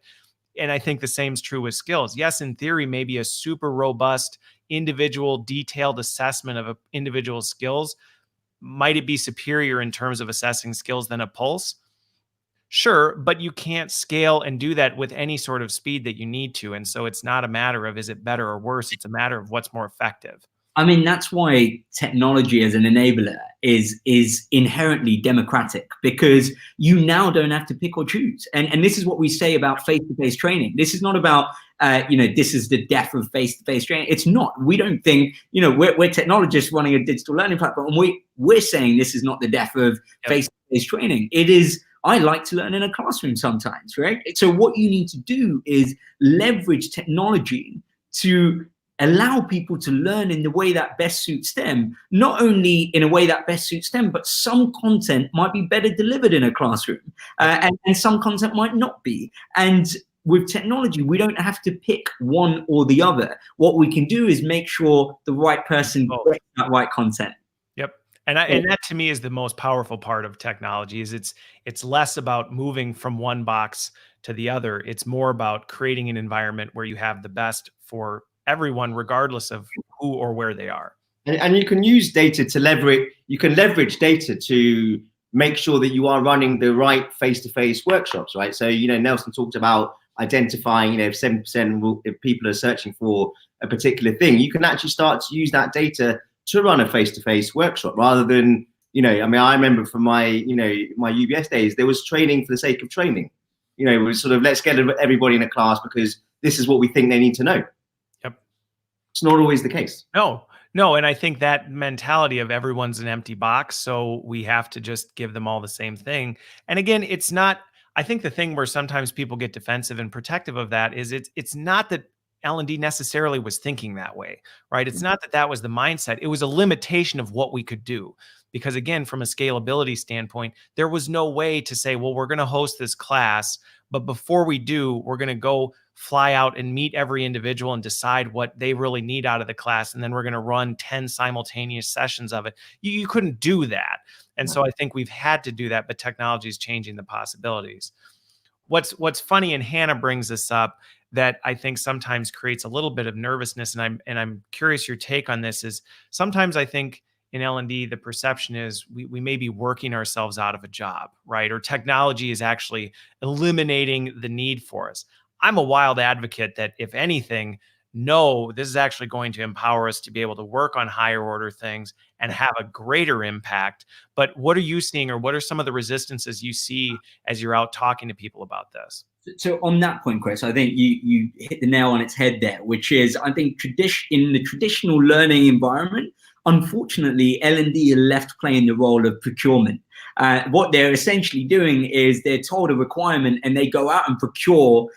and I think the same is true with skills. Yes, in theory, maybe a super robust individual detailed assessment of individual skills, might it be superior in terms of assessing skills than a pulse? Sure, but you can't scale and do that with any sort of speed that you need to. And so it's not a matter of, is it better or worse? It's a matter of what's more effective. I mean, that's why technology as an enabler is inherently democratic, because you now don't have to pick or choose. And this is what we say about face-to-face training. This is not about, this is the death of face-to-face training. It's not. We don't think, we're technologists running a digital learning platform, and we're saying this is not the death of face-to-face training. It is. I like to learn in a classroom sometimes, right? So what you need to do is leverage technology to allow people to learn in the way that best suits them, not only in a way that best suits them, but some content might be better delivered in a classroom, and some content might not be. And with technology, we don't have to pick one or the other. What we can do is make sure the right person gets that right content. And that to me is the most powerful part of technology. Is it's less about moving from one box to the other. It's more about creating an environment where you have the best for everyone, regardless of who or where they are. And you can use data to leverage. You can leverage data to make sure that you are running the right face-to-face workshops, right? So Nelson talked about identifying, if 7% if people are searching for a particular thing, you can actually start to use that data to run a face-to-face workshop, rather than, I remember from my, my UBS days, there was training for the sake of training. It was sort of, let's get everybody in a class because this is what we think they need to know. Yep. It's not always the case. No. And I think that mentality of everyone's an empty box, so we have to just give them all the same thing. And again, it's not, I think the thing where sometimes people get defensive and protective of that is it's not that L&D necessarily was thinking that way, right? It's not that was the mindset. It was a limitation of what we could do. Because again, from a scalability standpoint, there was no way to say, well, we're going to host this class, but before we do, we're going to go fly out and meet every individual and decide what they really need out of the class. And then we're going to run 10 simultaneous sessions of it. You couldn't do that. And so I think we've had to do that, but technology is changing the possibilities. What's funny, and Hannah brings this up, that I think sometimes creates a little bit of nervousness, and I'm curious your take on this, is sometimes I think in L&D the perception is we may be working ourselves out of a job, right? Or technology is actually eliminating the need for us. I'm a wild advocate that, if anything, no, this is actually going to empower us to be able to work on higher order things and have a greater impact. But what are you seeing, or what are some of the resistances you see as you're out talking to people about this? So on that point, Chris, I think you hit the nail on its head there, which is, I think in the traditional learning environment, unfortunately, L&D are left playing the role of procurement. What they're essentially doing is they're told a requirement and they go out and procure,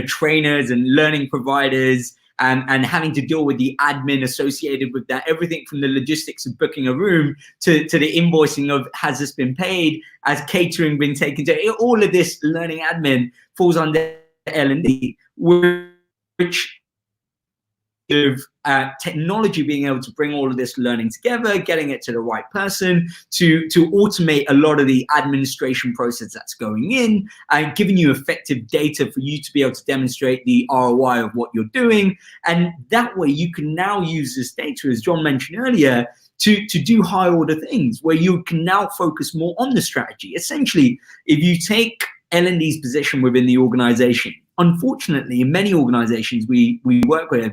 trainers and learning providers and having to deal with the admin associated with that, everything from the logistics of booking a room to the invoicing of has this been paid, has catering been taken to, all of this learning admin falls under L&D, which of technology being able to bring all of this learning together, getting it to the right person, to automate a lot of the administration process that's going in, and giving you effective data for you to be able to demonstrate the ROI of what you're doing. And that way you can now use this data, as John mentioned earlier, to do high order things where you can now focus more on the strategy. Essentially, if you take L&D's position within the organization, unfortunately, in many organizations we work with,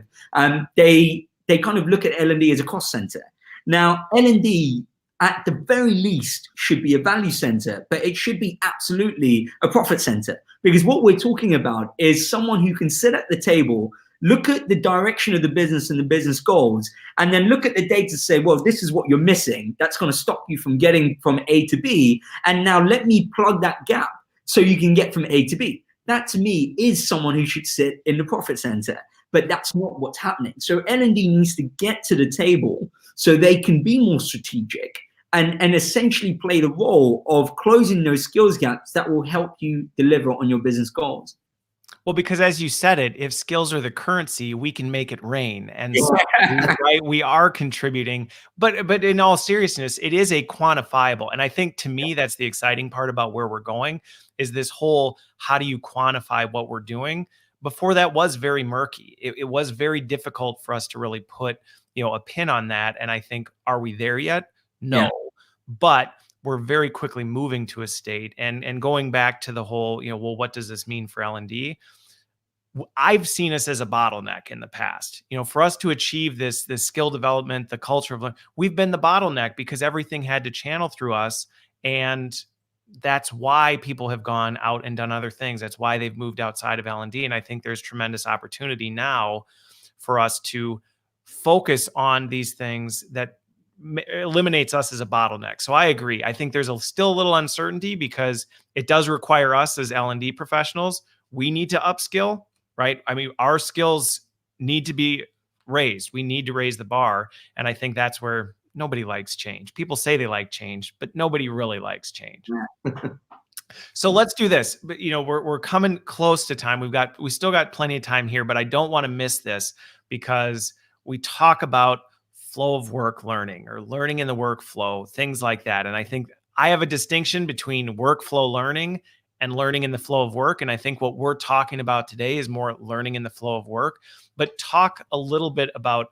they kind of look at L&D as a cost center. Now, L&D, at the very least, should be a value center, but it should be absolutely a profit center. Because what we're talking about is someone who can sit at the table, look at the direction of the business and the business goals, and then look at the data to say, well, this is what you're missing. That's going to stop you from getting from A to B. And now let me plug that gap so you can get from A to B. That, to me, is someone who should sit in the profit center. But that's not what's happening. So L&D needs to get to the table so they can be more strategic and essentially play the role of closing those skills gaps that will help you deliver on your business goals. Well, because as you said it, if skills are the currency, we can make it rain. And so, right, we are contributing. But in all seriousness, it is a quantifiable. And I think, to me, that's the exciting part about where we're going, is this whole, how do you quantify what we're doing? Before that was very murky. It was very difficult for us to really put, a pin on that. And I think, are we there yet? No. Yeah. But we're very quickly moving to a state, and going back to the whole, well, what does this mean for L&D? I've seen us as a bottleneck in the past. For us to achieve this skill development, the culture of learning, we've been the bottleneck because everything had to channel through us. And that's why people have gone out and done other things. That's why they've moved outside of L&D. And I think there's tremendous opportunity now for us to focus on these things that eliminates us as a bottleneck. So I agree. I think there's still a little uncertainty because it does require us as L&D professionals. We need to upskill, right? I mean, our skills need to be raised. We need to raise the bar. And I think that's where nobody likes change. People say they like change, but nobody really likes change. So let's do this. But we're coming close to time. We still got plenty of time here, but I don't want to miss this because we talk about flow of work learning or learning in the workflow, things like that. And I think I have a distinction between workflow learning and learning in the flow of work. And I think what we're talking about today is more learning in the flow of work. But talk a little bit about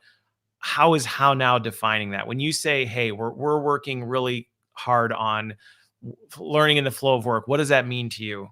how is HowNow defining that? When you say, hey, we're working really hard on learning in the flow of work, what does that mean to you?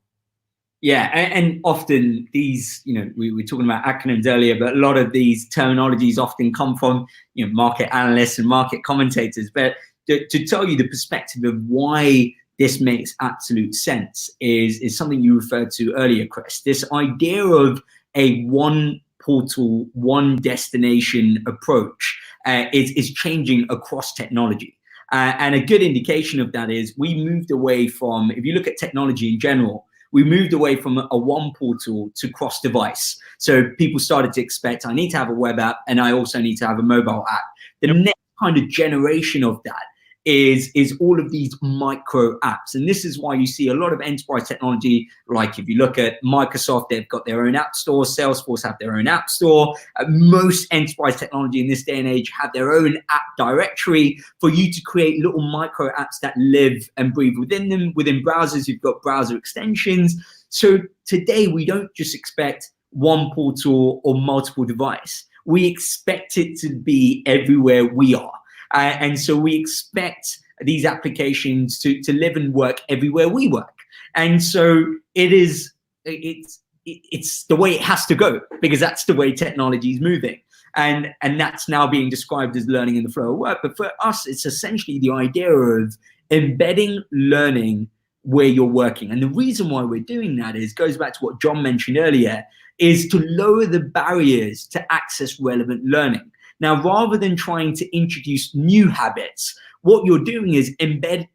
Yeah, and often these, we were talking about acronyms earlier, but a lot of these terminologies often come from, market analysts and market commentators. But to tell you the perspective of why this makes absolute sense is something you referred to earlier, Chris. This idea of a one portal, one destination approach is changing across technology. And a good indication of that is we moved away from, if you look at technology in general, we moved away from a one portal to cross device. So people started to expect, I need to have a web app and I also need to have a mobile app. The next kind of generation of that is all of these micro apps. And this is why you see a lot of enterprise technology, like if you look at Microsoft, they've got their own app store, Salesforce have their own app store. Most enterprise technology in this day and age have their own app directory for you to create little micro apps that live and breathe within them. Within browsers, you've got browser extensions. So today we don't just expect one portal or multiple device. We expect it to be everywhere we are. And so we expect these applications to live and work everywhere we work. And so it's the way it has to go because that's the way technology is moving. And that's now being described as learning in the flow of work. But for us, it's essentially the idea of embedding learning where you're working. And the reason why we're doing that goes back to what John mentioned earlier, is to lower the barriers to access relevant learning. Now, rather than trying to introduce new habits, what you're doing is embedding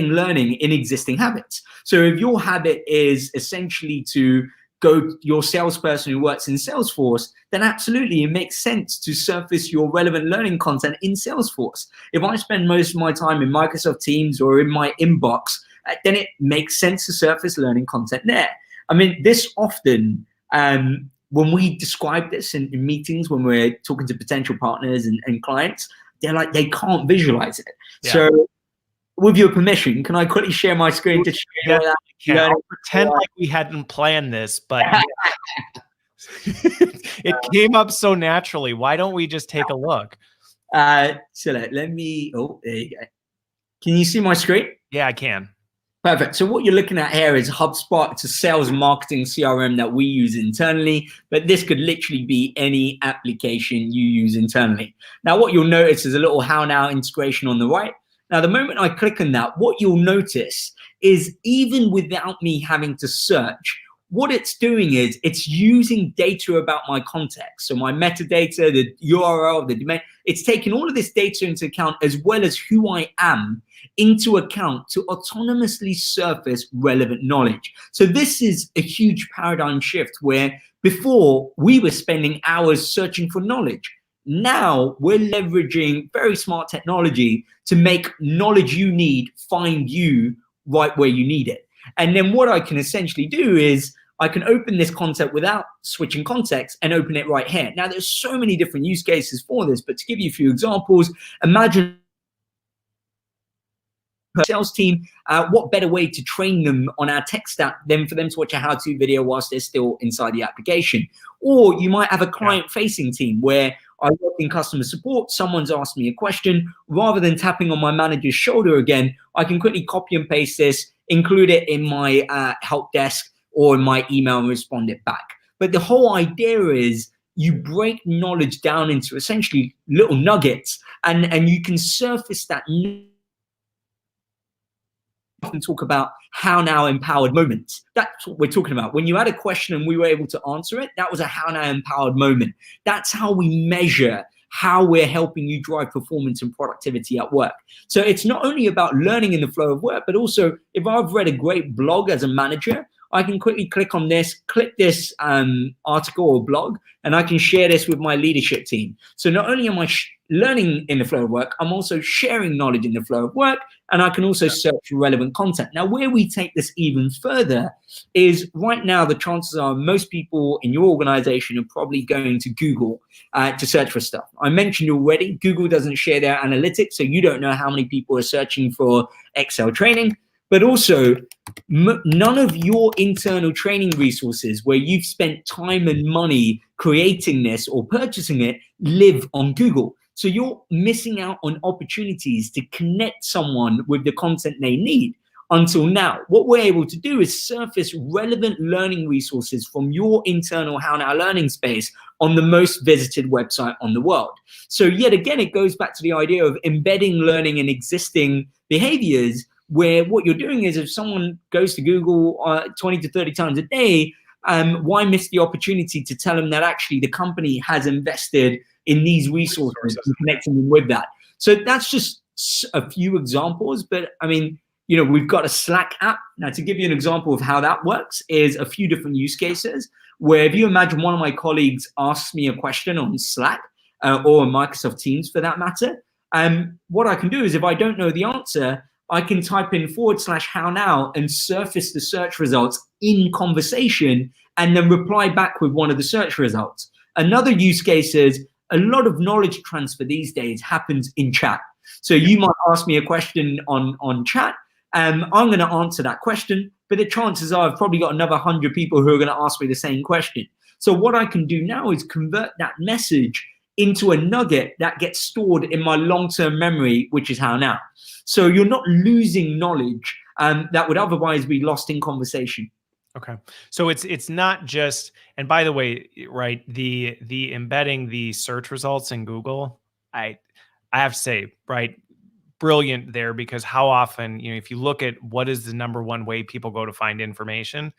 learning in existing habits. So if your habit is essentially to your salesperson who works in Salesforce, then absolutely it makes sense to surface your relevant learning content in Salesforce. If I spend most of my time in Microsoft Teams or in my inbox, then it makes sense to surface learning content there. I mean, this often, when we describe this in meetings, when we're talking to potential partners and clients, they're like, they can't visualize it. Yeah. So with your permission, can I quickly share my screen to share that? I'll pretend like we hadn't planned this, but it came up so naturally. Why don't we just take a look? So let me, oh, there you go. Can you see my screen? Yeah, I can. Perfect. So what you're looking at here is HubSpot. It's a sales marketing CRM that we use internally, but this could literally be any application you use internally. Now, what you'll notice is a little HowNow integration on the right. Now, the moment I click on that, what you'll notice is even without me having to search, what it's doing is it's using data about my context. So my metadata, the URL, the domain, it's taking all of this data into account as well as who I am into account to autonomously surface relevant knowledge. So this is a huge paradigm shift where before we were spending hours searching for knowledge. Now we're leveraging very smart technology to make knowledge you need find you right where you need it. And then what I can essentially do is I can open this content without switching context and open it right here. Now, there's so many different use cases for this, but to give you a few examples, imagine a sales team, what better way to train them on our tech stack than for them to watch a how-to video whilst they're still inside the application? Or you might have a client-facing team where I work in customer support, someone's asked me a question, rather than tapping on my manager's shoulder again, I can quickly copy and paste this, include it in my help desk or in my email and respond it back. But the whole idea is you break knowledge down into essentially little nuggets and you can surface that. Often talk about HowNow empowered moments. That's what we're talking about. When you had a question and we were able to answer it, that was a HowNow empowered moment. That's how we measure how we're helping you drive performance and productivity at work. So it's not only about learning in the flow of work, but also if I've read a great blog as a manager, I can quickly click on this, click this article or blog, and I can share this with my leadership team. So not only am I learning in the flow of work, I'm also sharing knowledge in the flow of work, and I can also search for relevant content. Now, where we take this even further is right now, the chances are most people in your organization are probably going to Google to search for stuff. I mentioned already, Google doesn't share their analytics, so you don't know how many people are searching for Excel training. But also, none of your internal training resources where you've spent time and money creating this or purchasing it live on Google. So you're missing out on opportunities to connect someone with the content they need. Until now, what we're able to do is surface relevant learning resources from your internal HowNow learning space on the most visited website on the world. So yet again, it goes back to the idea of embedding learning in existing behaviors, where what you're doing is if someone goes to Google 20 to 30 times a day, why miss the opportunity to tell them that actually the company has invested in these resources and connecting them with that? So that's just a few examples, but I mean, you know, we've got a Slack app. Now, to give you an example of how that works is a few different use cases where if you imagine one of my colleagues asks me a question on Slack or on Microsoft Teams for that matter, what I can do is if I don't know the answer, I can type in /HowNow and surface the search results in conversation and then reply back with one of the search results. Another use case is a lot of knowledge transfer these days happens in chat. So you might ask me a question on chat, I'm going to answer that question, but the chances are I've probably got another 100 people who are going to ask me the same question. So what I can do now is convert that message into a nugget that gets stored in my long-term memory, which is HowNow. So you're not losing knowledge that would otherwise be lost in conversation. Okay. So it's not just, and by the way, right, the embedding the search results in Google, I have to say, right, brilliant there, because how often, you know, if you look at what is the #1 way people go to find information,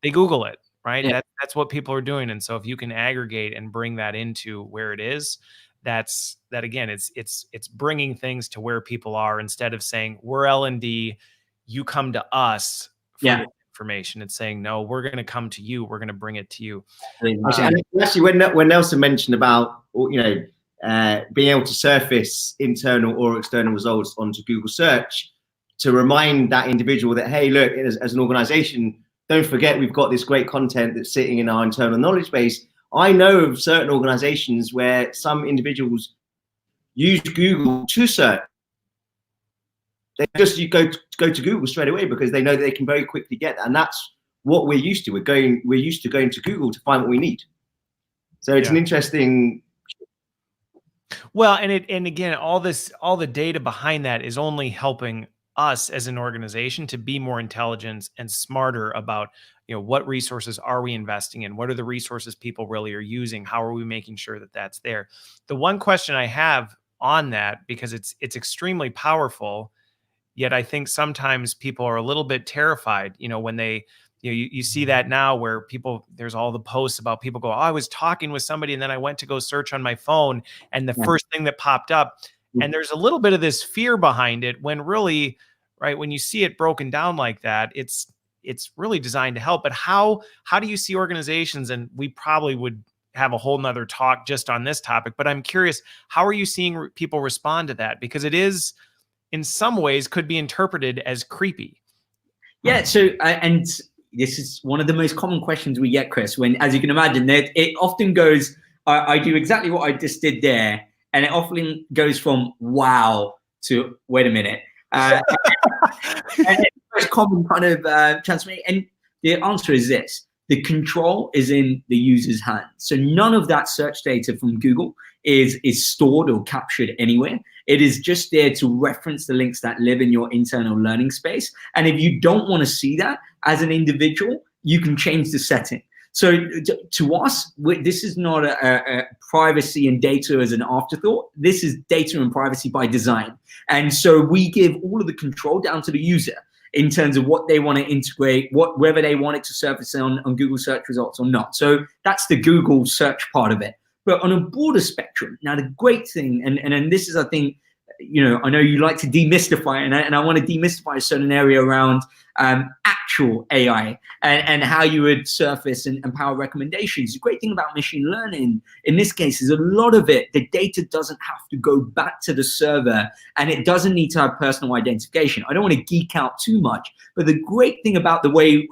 they Google it, right? Yeah. That's what people are doing. And so if you can aggregate and bring that into where it is, that again, it's bringing things to where people are instead of saying we're L&D, you come to us for information. It's saying, no, we're going to come to you. We're going to bring it to you. Actually, when Nelson mentioned about, being able to surface internal or external results onto Google search, to remind that individual that, hey, look, as an organization, don't forget we've got this great content that's sitting in our internal knowledge base. I know of certain organizations where some individuals use Google to search. You go to Google straight away because they know that they can very quickly get that, and that's what we're used to. We're used to going to Google to find what we need. So it's an interesting. Well, and again, all the data behind that is only helping us as an organization to be more intelligent and smarter about, what resources are we investing in? What are the resources people really are using? How are we making sure that that's there? The one question I have on that, because it's extremely powerful, yet I think sometimes people are a little bit terrified, when they, you see that now where there's all the posts about people go, oh, I was talking with somebody and then I went to go search on my phone and the first thing that popped up, and there's a little bit of this fear behind it, when really, right, when you see it broken down like that, it's really designed to help. But how do you see organizations, and we probably would have a whole nother talk just on this topic, but I'm curious, how are you seeing people respond to that? Because it is, in some ways, could be interpreted as creepy. Yeah. So, and this is one of the most common questions we get, Chris, when, as you can imagine, that it often goes, I do exactly what I just did there. And it often goes from wow to wait a minute. And it's the most common kind of transformation. And the answer is this: the control is in the user's hand. So none of that search data from Google is stored or captured anywhere. It is just there to reference the links that live in your internal learning space. And if you don't want to see that as an individual, you can change the setting. So to us, this is not a privacy and data as an afterthought. This is data and privacy by design. And so we give all of the control down to the user in terms of what they want to integrate, whether they want it to surface on Google search results or not. So that's the Google search part of it. But on a broader spectrum, now the great thing, and this is, I think, I know you like to demystify, and I want to demystify a certain area around actual AI and how you would surface and power recommendations. The great thing about machine learning in this case is a lot of it, the data doesn't have to go back to the server, and it doesn't need to have personal identification. I don't want to geek out too much, but the great thing about the way,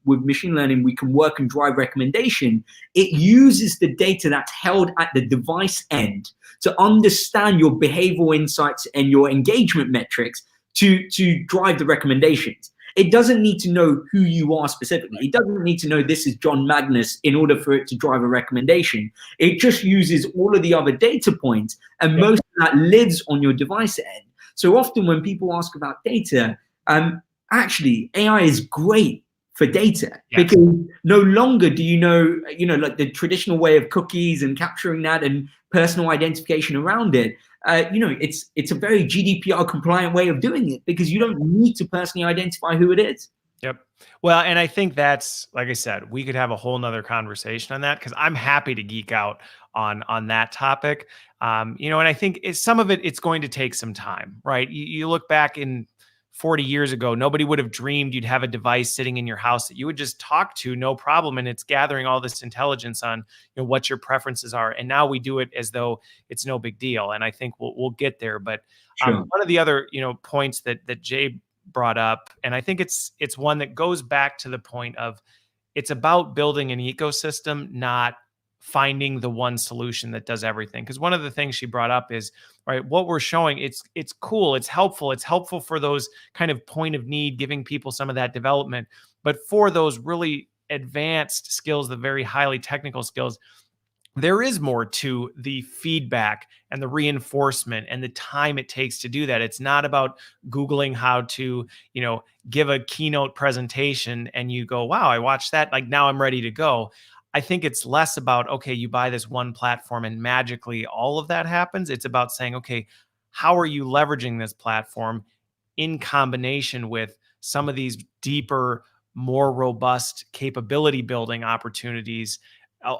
with machine learning, we can work and drive recommendation, it uses the data that's held at the device end to understand your behavioral insights and your engagement metrics to drive the recommendations. It doesn't need to know who you are specifically. It doesn't need to know this is John Magnus in order for it to drive a recommendation. It just uses all of the other data points, and most of that lives on your device end. So often when people ask about data, actually AI is great for data, because no longer do you know, like the traditional way of cookies and capturing that and personal identification around it. It's a very GDPR compliant way of doing it, because you don't need to personally identify who it is. Yep. Well, and I think that's, like I said, we could have a whole nother conversation on that, because I'm happy to geek out on that topic. And I think some of it's going to take some time, right? You look back in 40 years ago, nobody would have dreamed you'd have a device sitting in your house that you would just talk to, no problem. And it's gathering all this intelligence on what your preferences are. And now we do it as though it's no big deal. And I think we'll get there. But one of the other points that Jay brought up, and I think it's one that goes back to the point of, it's about building an ecosystem, not finding the one solution that does everything. Because one of the things she brought up is, right, what we're showing, it's cool, it's helpful for those kind of point of need, giving people some of that development. But for those really advanced skills, the very highly technical skills, there is more to the feedback and the reinforcement and the time it takes to do that. It's not about Googling how to, give a keynote presentation and you go, wow, I watched that, like now I'm ready to go. I think it's less about, okay, you buy this one platform and magically all of that happens. It's about saying, okay, how are you leveraging this platform in combination with some of these deeper, more robust capability building opportunities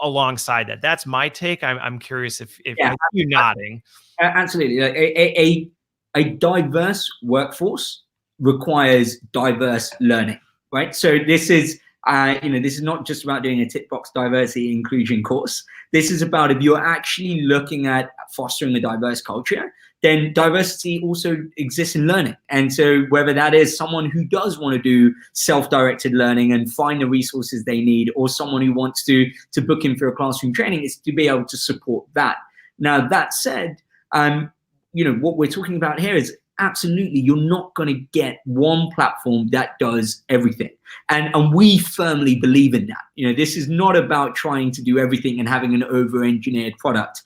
alongside that? That's my take. I'm curious if I see you nodding. Absolutely. A diverse workforce requires diverse learning. right? So this is, this is not just about doing a tick box diversity inclusion course. This is about, if you're actually looking at fostering a diverse culture, then diversity also exists in learning. And so whether that is someone who does want to do self-directed learning and find the resources they need, or someone who wants to book in for a classroom training, is to be able to support that. Now, that said, what we're talking about here is absolutely, you're not going to get one platform that does everything. And we firmly believe in that. This is not about trying to do everything and having an over-engineered product.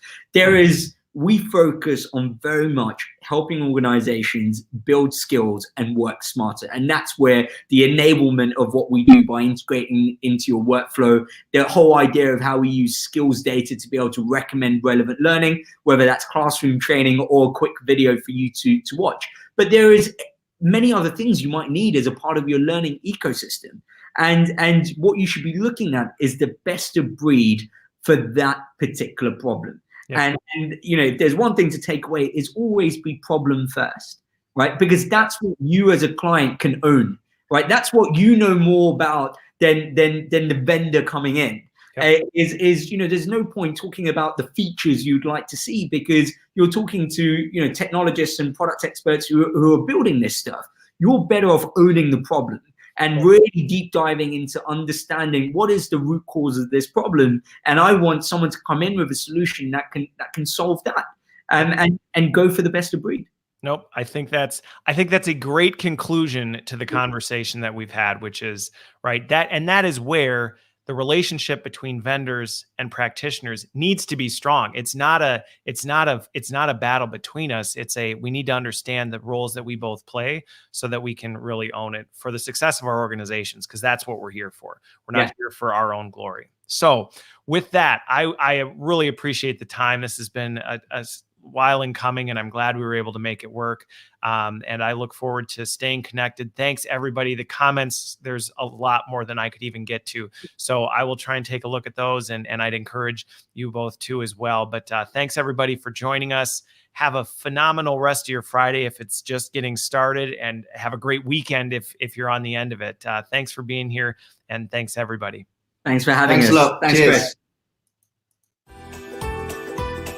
We focus on very much helping organizations build skills and work smarter. And that's where the enablement of what we do by integrating into your workflow, the whole idea of how we use skills data to be able to recommend relevant learning, whether that's classroom training or a quick video for you to watch. But there is many other things you might need as a part of your learning ecosystem. And what you should be looking at is the best of breed for that particular problem. Yeah. And if there's one thing to take away, is always be problem first, right? Because that's what you as a client can own, right? That's what you know more about than the vendor coming in. Yep. There's no point talking about the features you'd like to see, because you're talking to technologists and product experts who are building this stuff. You're better off owning the problem and really deep diving into understanding what is the root cause of this problem. And I want someone to come in with a solution that can solve that, and go for the best of breed. Nope. I think that's a great conclusion to the conversation that we've had, which is right. That is where the relationship between vendors and practitioners needs to be strong. It's not a battle between us. We need to understand the roles that we both play so that we can really own it for the success of our organizations, because that's what we're here for. We're not here for our own glory. So with that, I really appreciate the time. This has been a while in coming, and I'm glad we were able to make it work. And I look forward to staying connected. Thanks, everybody. The comments, there's a lot more than I could even get to. So I will try and take a look at those, and I'd encourage you both to as well. But thanks, everybody, for joining us. Have a phenomenal rest of your Friday if it's just getting started, and have a great weekend if you're on the end of it. Thanks for being here, and thanks, everybody. Thanks for having us. Thanks a lot. Thanks, Cheers. Chris.